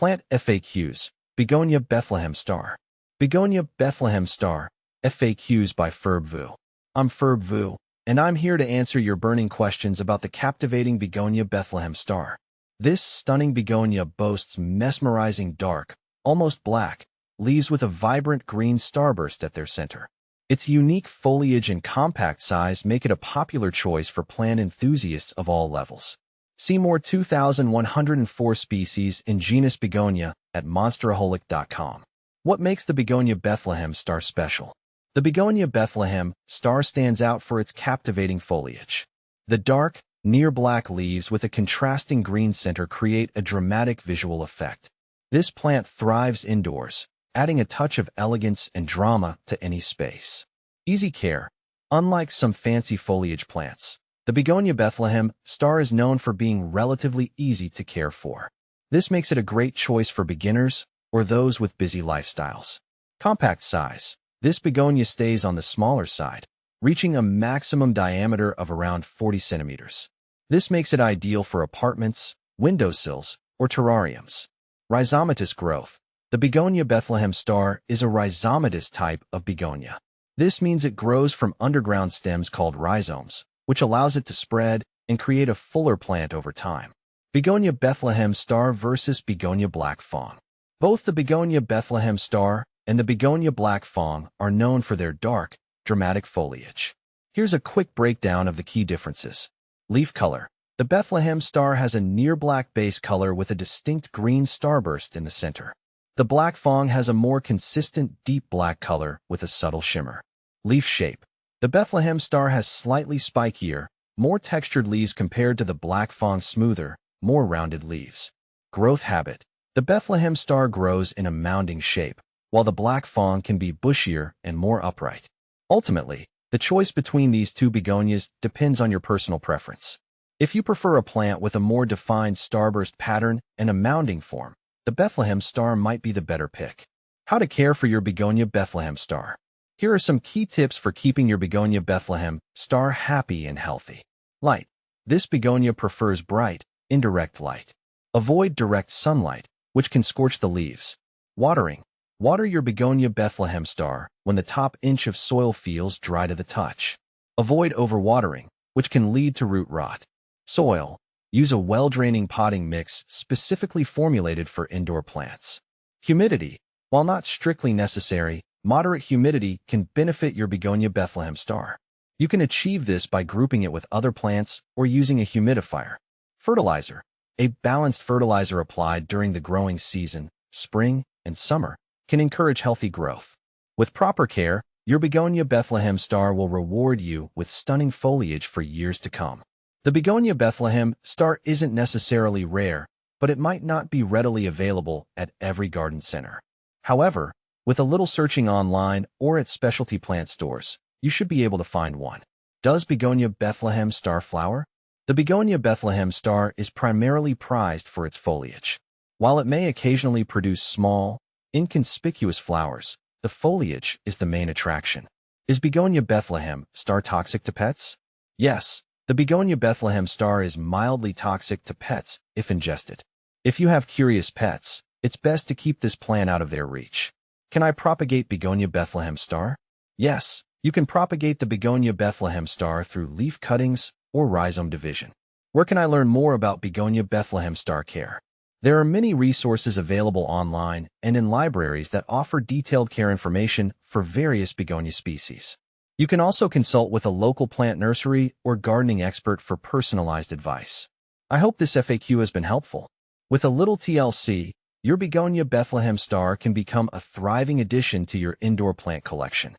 Plant FAQs. Begonia Bethlehem Star. Begonia Bethlehem Star. FAQs by Ferb. I'm Ferb, and I'm here to answer your burning questions about the captivating Begonia Bethlehem Star. This stunning begonia boasts mesmerizing dark, almost black, leaves with a vibrant green starburst at their center. Its unique foliage and compact size make it a popular choice for plant enthusiasts of all levels. See more 2,104 species in genus Begonia at monsteraholic.com. What makes the Begonia Bethlehem Star special? The Begonia Bethlehem Star stands out for its captivating foliage. The dark, near-black leaves with a contrasting green center create a dramatic visual effect. This plant thrives indoors, adding a touch of elegance and drama to any space. Easy care. Unlike some fancy foliage plants, the Begonia Bethlehem Star is known for being relatively easy to care for. This makes it a great choice for beginners or those with busy lifestyles. Compact size. This begonia stays on the smaller side, reaching a maximum diameter of around 40 centimeters. This makes it ideal for apartments, windowsills, or terrariums. Rhizomatous growth. The Begonia Bethlehem Star is a rhizomatous type of begonia. This means it grows from underground stems called rhizomes, which allows it to spread and create a fuller plant over time. Begonia Bethlehem Star versus Begonia Black Fawn. Both the Begonia Bethlehem Star and the Begonia Black Fawn are known for their dark, dramatic foliage. Here's a quick breakdown of the key differences. Leaf color. The Bethlehem Star has a near-black base color with a distinct green starburst in the center. The Black Fawn has a more consistent deep black color with a subtle shimmer. Leaf shape. The Bethlehem Star has slightly spikier, more textured leaves compared to the Black Fawn's smoother, more rounded leaves. Growth habit. The Bethlehem Star grows in a mounding shape, while the Black Fawn can be bushier and more upright. Ultimately, the choice between these two begonias depends on your personal preference. If you prefer a plant with a more defined starburst pattern and a mounding form, the Bethlehem Star might be the better pick. How to care for your Begonia Bethlehem Star. Here are some key tips for keeping your Begonia Bethlehem Star happy and healthy. Light. This begonia prefers bright, indirect light. Avoid direct sunlight, which can scorch the leaves. Watering. Water your Begonia Bethlehem Star when the top inch of soil feels dry to the touch. Avoid overwatering, which can lead to root rot. Soil. Use a well-draining potting mix specifically formulated for indoor plants. Humidity. While not strictly necessary, moderate humidity can benefit your Begonia Bethlehem Star. You can achieve this by grouping it with other plants or using a humidifier. Fertilizer. A balanced fertilizer applied during the growing season, spring and summer, can encourage healthy growth. With proper care, your Begonia Bethlehem Star will reward you with stunning foliage for years to come. The Begonia Bethlehem Star isn't necessarily rare, but it might not be readily available at every garden center. However, with a little searching online or at specialty plant stores, you should be able to find one. Does Begonia Bethlehem Star flower? The Begonia Bethlehem Star is primarily prized for its foliage. While it may occasionally produce small, inconspicuous flowers, the foliage is the main attraction. Is Begonia Bethlehem Star toxic to pets? Yes, the Begonia Bethlehem Star is mildly toxic to pets if ingested. If you have curious pets, it's best to keep this plant out of their reach. Can I propagate Begonia Bethlehem Star? Yes, you can propagate the Begonia Bethlehem Star through leaf cuttings or rhizome division. Where can I learn more about Begonia Bethlehem Star care? There are many resources available online and in libraries that offer detailed care information for various begonia species. You can also consult with a local plant nursery or gardening expert for personalized advice. I hope this FAQ has been helpful. With a little TLC, your Begonia Bethlehem Star can become a thriving addition to your indoor plant collection.